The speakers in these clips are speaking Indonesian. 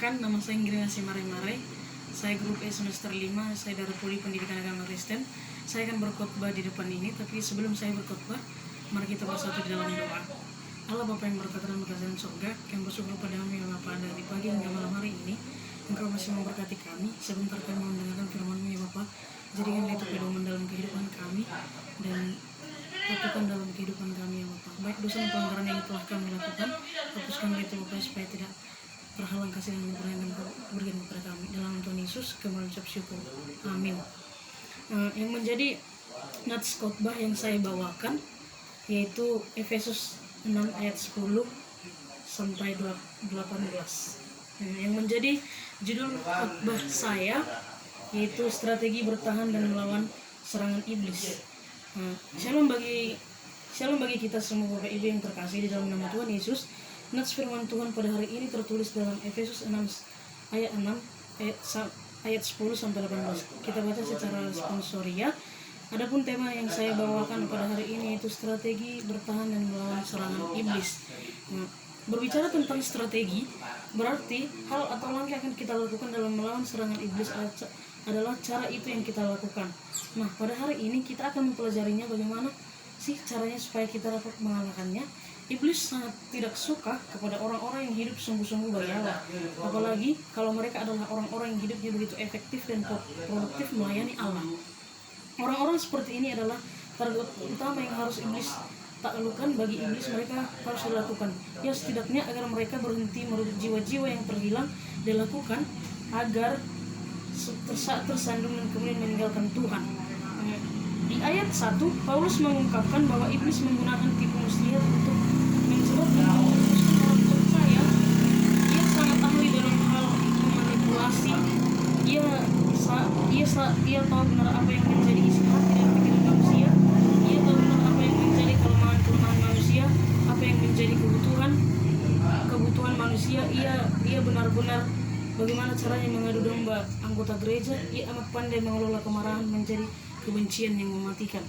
Perkenalkan, nama saya Ingrid Mare. Saya grup E semester 5, saya dari Prodi Pendidikan Agama Kristen. Saya akan berkhotbah di depan ini, tapi sebelum saya berkhotbah, mari kita bersatu di dalam doa. Allah Bapa yang berkata dalam kerajaan surga, yang bersyukur padamu ya Bapa dari pagi hingga malam hari ini. Engkau masih memberkati kami, sebentar kami mendengarkan firman-Mu ya Bapa. Jadikanlah itu pedoman dalam kehidupan kami dan lakukan dalam kehidupan kami ya Bapa. Baik dosa dan pelanggaran yang telah kami lakukan, hapuskan itu Bapa supaya tidak terhalang kasih dan anugerah yang Engkau berikan kepada kami. Dalam Tuhan Yesus kami mengucap syukur. Amin. Yang menjadi nats khotbah yang saya bawakan yaitu Efesus 6 ayat 10 sampai 18. Yang menjadi judul khotbah saya yaitu strategi bertahan dan melawan serangan iblis. Shalom bagi kita semua Bapak Ibu yang terkasih di dalam nama Tuhan Yesus. Nats firman Tuhan pada hari ini tertulis dalam Efesus 6 ayat 10 sampai 18. Kita baca secara sponsoria. Adapun tema yang saya bawakan pada hari ini yaitu strategi bertahan dan melawan serangan iblis. Berbicara tentang strategi, berarti hal atau langkah yang akan kita lakukan dalam melawan serangan iblis adalah cara itu yang kita lakukan. Nah, pada hari ini kita akan mempelajarinya bagaimana sih caranya supaya kita dapat mengalahkannya. Iblis sangat tidak suka kepada orang-orang yang hidup sungguh-sungguh bagi Allah. Apalagi kalau mereka adalah orang-orang yang hidupnya begitu efektif dan produktif melayani Allah. Orang-orang seperti ini adalah target utama yang harus iblis taklukkan. Bagi iblis mereka harus dilakukan. Ya setidaknya agar mereka berhenti merebut jiwa-jiwa yang terhilang dilakukan agar tersandung dan kemudian meninggalkan Tuhan. Di ayat 1, Paulus mengungkapkan bahwa iblis menggunakan tipu muslihat untuk menjebak orang percaya. Ia sangat ahli dalam hal memanipulasi. Ia tahu benar apa yang menjadi isi hati dan pikiran manusia. Ia tahu benar apa yang menjadi kelemahan manusia, apa yang menjadi kebutuhan manusia. Ia benar-benar bagaimana caranya mengadu domba anggota gereja. Ia amat pandai mengelola kemarahan menjadi kebencian yang mematikan.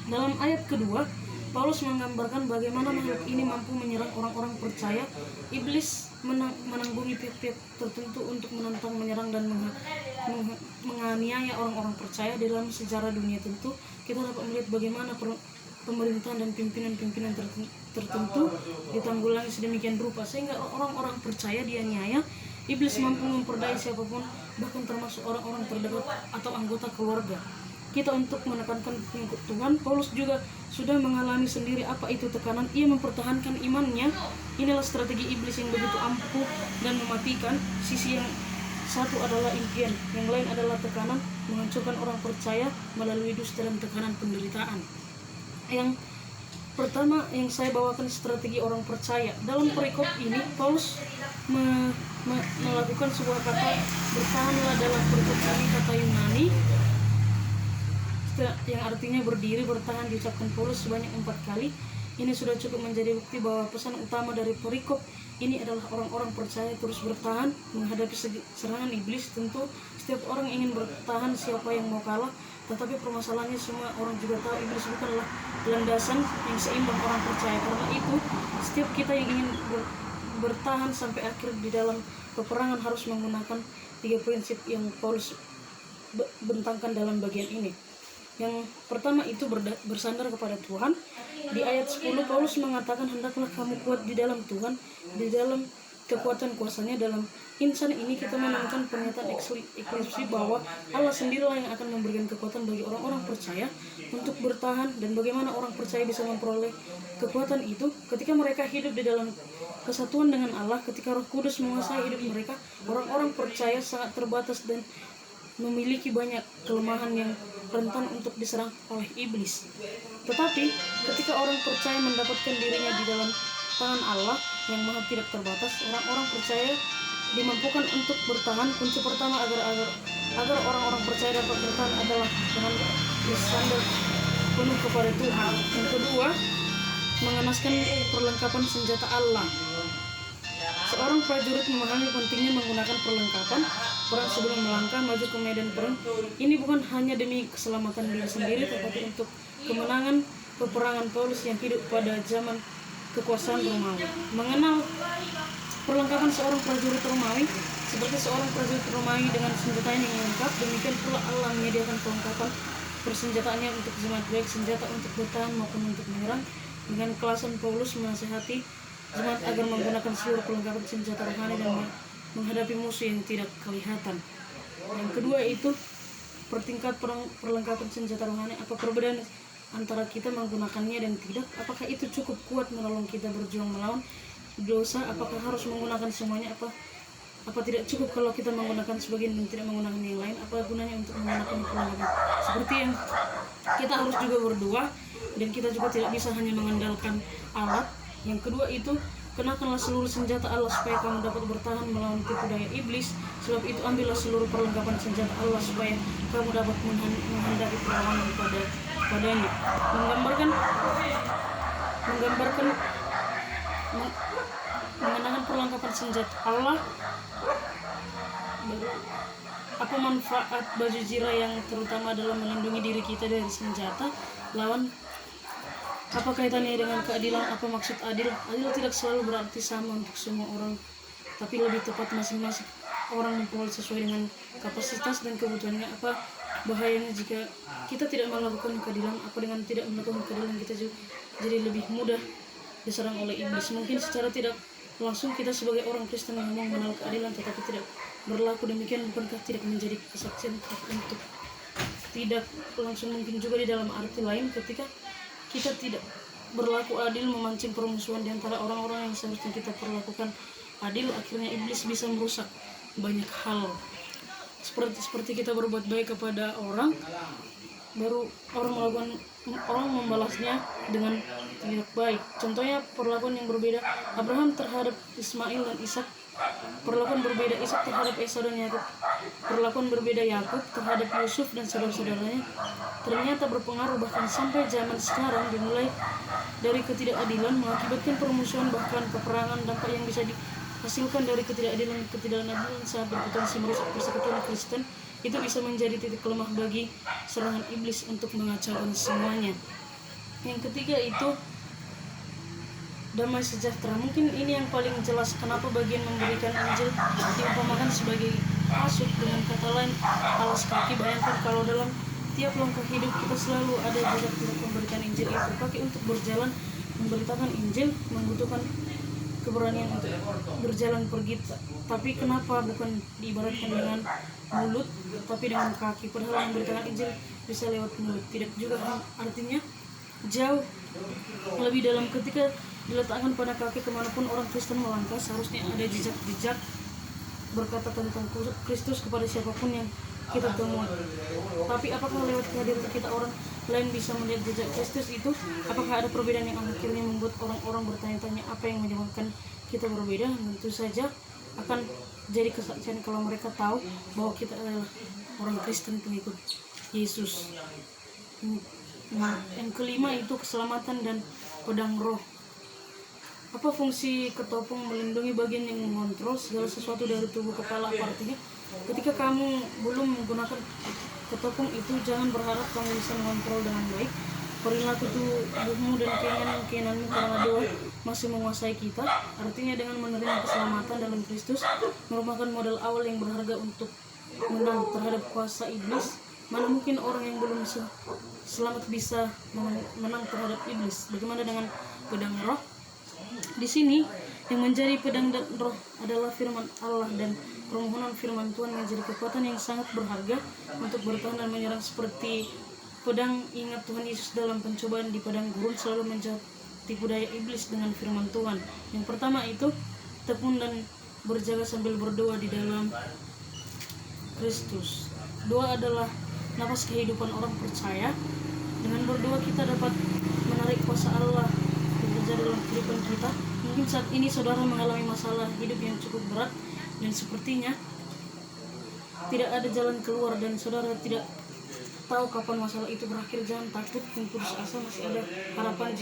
Dalam ayat kedua, Paulus menggambarkan bagaimana makhluk ini mampu menyerang orang-orang percaya. Iblis menanggungi pihak-pihak tertentu untuk menentang, menyerang, dan menganiaya orang-orang percaya. Di dalam sejarah dunia tentu kita dapat melihat bagaimana pemerintahan dan pimpinan-pimpinan tertentu ditanggulangi sedemikian rupa sehingga orang-orang percaya dianiaya. Iblis mampu memperdaya siapapun, bahkan termasuk orang-orang terdekat atau anggota keluarga kita untuk menekankan pengikut Tuhan. Paulus juga sudah mengalami sendiri apa itu tekanan. Ia mempertahankan imannya. Inilah strategi iblis yang begitu ampuh dan mematikan. Sisi yang satu adalah impian, yang lain adalah tekanan, menghancurkan orang percaya melalui dusta dan tekanan penderitaan. Yang pertama yang saya bawakan strategi orang percaya. Dalam perikop ini Paulus melakukan sebuah kata bertahanlah. Dalam perikop ini kata Yunani yang artinya berdiri, bertahan diucapkan Paulus sebanyak 4 kali. Ini sudah cukup menjadi bukti bahwa pesan utama dari perikop ini adalah orang-orang percaya terus bertahan menghadapi serangan iblis. Tentu setiap orang ingin bertahan, siapa yang mau kalah. Tetapi permasalahannya semua orang juga tahu iblis bukanlah landasan yang seimbang orang percaya. Karena itu setiap kita yang ingin bertahan sampai akhir di dalam peperangan harus menggunakan 3 prinsip yang Paulus bentangkan dalam bagian ini. Yang pertama itu bersandar kepada Tuhan. Di ayat 10 Paulus mengatakan hendaklah kamu kuat di dalam Tuhan, di dalam kekuatan kuasanya. Dalam insan ini kita menemukan pernyataan eksklusif bahwa Allah sendirilah yang akan memberikan kekuatan bagi orang-orang percaya untuk bertahan. Dan bagaimana orang percaya bisa memperoleh kekuatan itu? Ketika mereka hidup di dalam kesatuan dengan Allah, ketika Roh Kudus menguasai hidup mereka. Orang-orang percaya sangat terbatas dan memiliki banyak kelemahan yang rentan untuk diserang oleh iblis. Tetapi ketika orang percaya mendapatkan dirinya di dalam tangan Allah yang maha tidak terbatas, orang-orang percaya dimampukan untuk bertahan. Kunci pertama agar orang-orang percaya dapat bertahan adalah dengan bersandar penuh kepada Tuhan. Yang kedua, mengenaskan perlengkapan senjata Allah. Seorang prajurit memahami pentingnya menggunakan perlengkapan perang sebelum melangkah maju ke medan perang. Ini bukan hanya demi keselamatan diri sendiri, tetapi untuk kemenangan peperangan Paulus yang hidup pada zaman kekuasaan Romawi. Mengenal Perlengkapan seorang prajurit Romawi seperti seorang prajurit Romawi dengan senjatanya yang lengkap, demikian pula Allah menyediakan perlengkapan persenjataannya untuk jemaat, baik senjata untuk bertahan maupun untuk menyerang. Dengan kelasan Paulus menasihati jemaat agar menggunakan seluruh perlengkapan senjata rohani dan menghadapi musuh yang tidak kelihatan. Yang kedua itu pertingkat perlengkapan senjata rohani. Apa perbedaan antara kita menggunakannya dan tidak? Apakah itu cukup kuat menolong kita berjuang melawan dosa? Apakah harus menggunakan semuanya? Apa tidak cukup kalau kita menggunakan sebagian dan tidak menggunakan yang lain? Apa gunanya untuk menggunakan perlengkapan seperti yang kita harus juga berdoa, dan kita juga tidak bisa hanya mengandalkan alat. Yang kedua itu kenakanlah seluruh senjata Allah supaya kamu dapat bertahan melawan tipu daya iblis. Sebab itu ambillah seluruh perlengkapan senjata Allah supaya kamu dapat menghadapi perlawanan padanya. Mengenakan perlengkapan senjata Allah. Apa manfaat baju zirah yang terutama adalah melindungi diri kita dari senjata lawan? Apa kaitannya dengan keadilan? Apa maksud adil? Adil tidak selalu berarti sama untuk semua orang, tapi lebih tepat masing-masing orang memperoleh sesuai dengan kapasitas dan kebutuhannya. Apa bahayanya jika kita tidak melakukan keadilan? Apa dengan tidak melakukan keadilan kita juga jadi lebih mudah diserang oleh iblis? Mungkin secara tidak langsung kita sebagai orang Kristen yang mengenal keadilan tetapi tidak berlaku demikian, bukankah tidak menjadi kesaksian untuk tidak langsung? Mungkin juga di dalam arti lain, ketika kita tidak berlaku adil, memancing permusuhan di antara orang-orang yang seharusnya kita perlakukan adil, akhirnya iblis bisa merusak banyak hal. Seperti kita berbuat baik kepada orang, baru orang membalasnya dengan tidak baik. Contohnya perlakuan yang berbeda Abraham terhadap Ismail dan Ishak, perlakuan berbeda Ishak terhadap Esau dan Yakub, perlakuan berbeda Yakub terhadap Yusuf dan saudara-saudaranya, ternyata berpengaruh bahkan sampai zaman sekarang, dimulai dari ketidakadilan mengakibatkan permusuhan bahkan peperangan. Dampak yang bisa dihasilkan dari ketidakadilan sangat berpotensi merusak persekutuan Kristen. Itu bisa menjadi titik lemah bagi serangan iblis untuk mengacaukan semuanya. Yang ketiga itu damai sejahtera. Mungkin ini yang paling jelas kenapa bagian memberikan Injil diumpamakan sebagai kasut, dengan kata lain alas kaki. Bayangkan kalau dalam tiap langkah hidup kita selalu ada jejak untuk memberikan Injil itu. Pakai untuk berjalan memberitakan Injil membutuhkan keberanian untuk berjalan pergi. Tapi kenapa bukan diibaratkan dengan mulut tapi dengan kaki? Padahal memberitakan Injil bisa lewat mulut. Tidak juga artinya jauh lebih dalam ketika diletakkan pada kaki. Kemanapun orang Kristen melangkah seharusnya ada jejak-jejak berkata tentang Kristus kepada siapapun yang kita temui. Tapi apakah lewat kehadiran kita orang lain bisa melihat jejak Kristus itu? Apakah ada perbedaan yang akhirnya membuat orang-orang bertanya-tanya apa yang menyebabkan kita berbeda? Tentu saja akan jadi kesaksian kalau mereka tahu bahwa kita adalah orang Kristen pengikut Yesus. Yang kelima itu keselamatan dan pedang roh. Apa fungsi ketopong? Melindungi bagian yang mengontrol segala sesuatu dari tubuh kepala. Artinya ketika kamu belum menggunakan ketopong itu, jangan berharap kamu bisa mengontrol dengan baik perilaku tubuhmu dan keinginanmu, karena doa masih menguasai kita. Artinya dengan menerima keselamatan dalam Kristus merupakan modal awal yang berharga untuk menang terhadap kuasa iblis. Mana mungkin orang yang belum selamat bisa menang terhadap iblis? Bagaimana dengan pedang roh? Di sini yang menjadi pedang dan roh adalah firman Allah, dan permohonan firman Tuhan menjadi kekuatan yang sangat berharga untuk bertahan dan menyerang seperti pedang. Ingat Tuhan Yesus dalam pencobaan di padang gurun selalu menjawab tipu daya iblis dengan firman Tuhan. Yang pertama itu tekun dan berjaga sambil berdoa di dalam Kristus. Doa adalah napas kehidupan orang percaya. Dengan berdoa kita dapat menarik kuasa Allah bekerja dalam kehidupan kita. Mungkin saat ini saudara mengalami masalah hidup yang cukup berat dan sepertinya tidak ada jalan keluar, dan saudara tidak tahu kapan masalah itu berakhir. Jangan takut dan putus asa, masih ada harapan.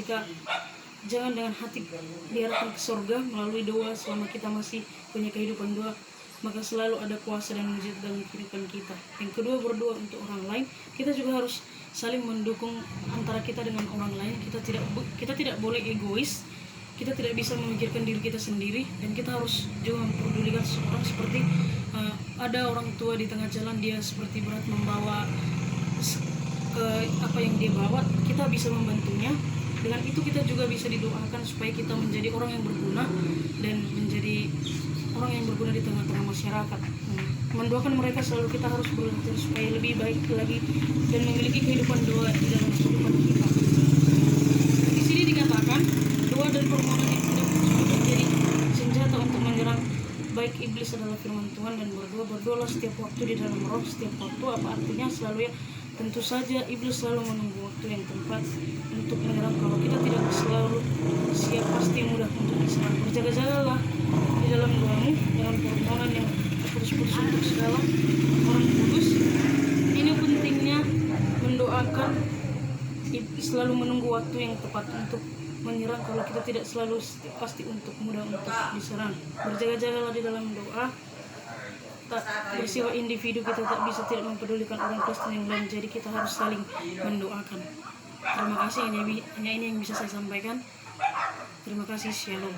Jangan dengan hati diarahkan ke surga melalui doa. Selama kita masih punya kehidupan doa, maka selalu ada kuasa dan mujizat dalam kehidupan kita. Yang kedua, berdoa untuk orang lain. Kita juga harus saling mendukung antara kita dengan orang lain. Kita tidak boleh egois. kita tidak bisa memikirkan diri kita sendiri, dan kita harus juga memperdulikan seseorang. Seperti ada orang tua di tengah jalan, dia seperti berat membawa ke apa yang dia bawa, kita bisa membantunya. Dengan itu kita juga bisa didoakan supaya kita menjadi orang yang berguna dan menjadi orang yang berguna di tengah-tengah masyarakat. Mendoakan mereka selalu kita harus belajar supaya lebih baik lagi dan memiliki kehidupan doa di dalam kehidupan kita. Di sini dikatakan doa dan permohonan yang tidak menjadi senjata untuk menyerang baik iblis adalah firman Tuhan, dan berdoalah setiap waktu di dalam roh. Setiap waktu apa artinya? Selalu ya, tentu saja iblis selalu menunggu waktu yang tepat untuk menyerang. Kalau kita tidak selalu siap, pasti mudah untuk diserang. Berjaga-jagalah di dalam doamu, dalam permohonan yang putus-putus untuk segala orang kudus. Ini pentingnya mendoakan, selalu menunggu waktu yang tepat untuk menyerang. Kalau kita tidak selalu pasti untuk mudah untuk diserang. Berjaga-jagalah di dalam doa. Tak bersifat individu, kita tak bisa tidak mempedulikan orang Kristen yang lain, jadi kita harus saling mendoakan. Terima kasih, hanya ini yang bisa saya sampaikan. Terima kasih, shalom.